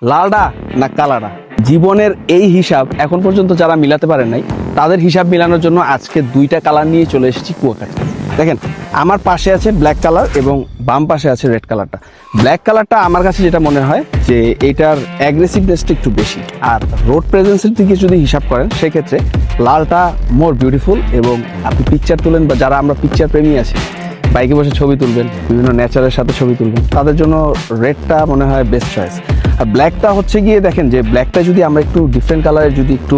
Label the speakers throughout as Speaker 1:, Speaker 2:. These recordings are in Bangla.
Speaker 1: লালডা না কালাডা, জীবনের এই হিসাব এখন পর্যন্ত যারা মিলাতে পারেন নাই তাদের হিসাব মিলানোর জন্য আজকে দুইটা কালার নিয়ে চলে এসেছি কুয়াকাটা। দেখেন আমার পাশে আছে ব্ল্যাক কালার এবং বাম পাশে আছে রেড কালারটা। ব্ল্যাক কালারটা আমার কাছে যেটা মনে হয় যে এটার অ্যাগ্রেসিভনেসটা একটু বেশি, আর রোড প্রেজেন্সের দিকে যদি হিসাব করেন সেক্ষেত্রে লালটা মোর বিউটিফুল। এবং আপনি পিকচার তুলেন বা যারা আমরা পিকচার প্রেমী আছি, বাইকে বসে ছবি তুলবেন, বিভিন্ন নেচারের সাথে ছবি তুলবেন, তাদের জন্য রেডটা মনে হয় বেস্ট চয়েস। আর ব্ল্যাকটা হচ্ছে গিয়ে দেখেন যে ব্ল্যাকটা যদি আমরা একটু ডিফারেন্ট কালারের যদি একটু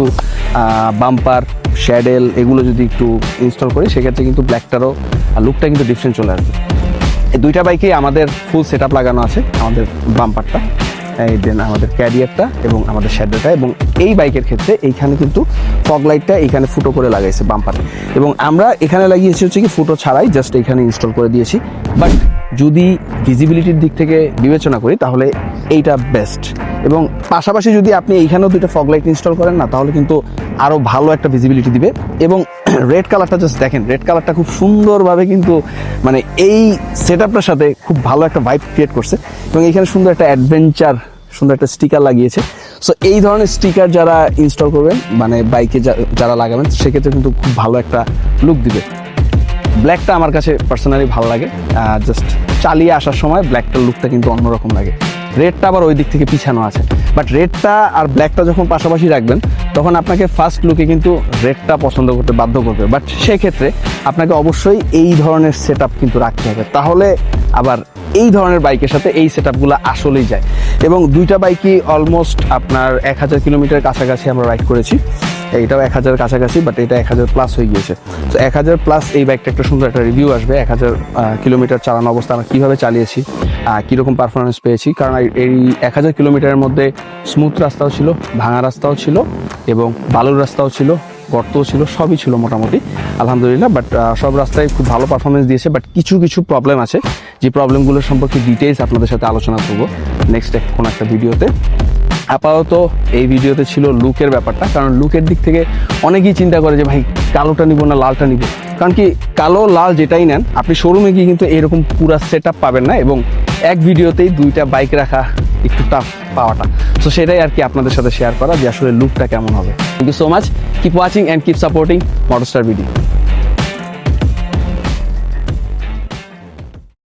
Speaker 1: বাম্পার শ্যাডেল এগুলো যদি একটু ইনস্টল করি সেক্ষেত্রে কিন্তু ব্ল্যাকটারও লুকটা কিন্তু ডিফারেন্ট চলে আসবে। এই দুইটা বাইকেই আমাদের ফুল সেট আপ লাগানো আছে, আমাদের বাম্পারটা, এই দেন আমাদের ক্যারিয়ারটা এবং আমাদের শ্যাডেলটা। এবং এই বাইকের ক্ষেত্রে এইখানে কিন্তু ফগ লাইটটা এইখানে ফুটো করে লাগাইছে বাম্পারে, এবং আমরা এখানে লাগিয়েছি হচ্ছে কি ফুটো ছাড়াই জাস্ট এইখানে ইনস্টল করে দিয়েছি। বাট যদি ভিজিবিলিটির দিক থেকে বিবেচনা করি তাহলে এইটা বেস্ট। এবং পাশাপাশি যদি আপনি এইখানেও দুইটা ফগ লাইট ইনস্টল করেন না তাহলে কিন্তু আরও ভালো একটা ভিজিবিলিটি দিবে। এবং রেড কালারটা জাস্ট দেখেন, রেড কালারটা খুব সুন্দরভাবে কিন্তু মানে এই সেট আপটার সাথে খুব ভালো একটা ভাইব ক্রিয়েট করছে। এবং এইখানে সুন্দর একটা অ্যাডভেঞ্চার সুন্দর একটা স্টিকার লাগিয়েছে। সো এই ধরনের স্টিকার যারা ইনস্টল করবেন মানে বাইকে যারা লাগাবেন সেক্ষেত্রে কিন্তু খুব ভালো একটা লুক দিবে। ব্ল্যাকটা আমার কাছে পার্সোনালি ভালো লাগে, জাস্ট চালিয়ে আসার সময় ব্ল্যাকটার লুকটা কিন্তু অন্যরকম লাগে। রেডটা আবার ওই দিক থেকে পিছানো আছে, বাট রেডটা আর ব্ল্যাকটা যখন পাশাপাশি রাখবেন তখন আপনাকে ফার্স্ট লুকে কিন্তু রেডটা পছন্দ করতে বাধ্য করবে। বাট সেক্ষেত্রে আপনাকে অবশ্যই এই ধরনের সেট আপ কিন্তু রাখতে হবে, তাহলে আবার এই ধরনের বাইকের সাথে এই সেট আপগুলো আসলেই যায়। এবং দুইটা বাইকই অলমোস্ট আপনার 1000 কিলোমিটার কাছাকাছি আমরা রাইড করেছি। এইটাও 1000 কাছাকাছি, বাট এটা 1000 প্লাস হয়ে গিয়েছে। তো 1000 প্লাস এই বাইকটা একটা সুন্দর একটা রিভিউ আসবে 1000 কিলোমিটার চালানো অবস্থা আমরা কীভাবে চালিয়েছি, কীরকম পারফরমেন্স পেয়েছি। কারণ এই 1000 কিলোমিটারের মধ্যে স্মুথ রাস্তাও ছিল, ভাঙা রাস্তাও ছিল এবং বালুর রাস্তাও ছিল, গর্তও ছিল, সবই ছিল মোটামুটি আলহামদুলিল্লাহ। বাট সব রাস্তায় খুব ভালো পারফরমেন্স দিয়েছে। বাট কিছু কিছু প্রবলেম আছে, যে প্রবলেমগুলোর সম্পর্কে ডিটেইলস আপনাদের সাথে আলোচনা করবো নেক্সট কোনো একটা ভিডিওতে। আপাতত এই ভিডিওতে ছিল লুকের ব্যাপারটা, কারণ লুকের দিক থেকে অনেকেই চিন্তা করে যে ভাই কালোটা নিব না লালটা নিব। কারণ কি কালো লাল যেটাই নেন আপনি শোরুমে গিয়ে কিন্তু এরকম পুরো সেট আপ পাবেন না, এবং এক ভিডিওতেই দুইটা বাইক রাখা একটু টাফ পাওয়াটা। তো সেটাই আর কি আপনাদের সাথে শেয়ার করা যে আসলে লুকটা কেমন হবে। Thank you so much, keep watching and keep supporting Motorstar video.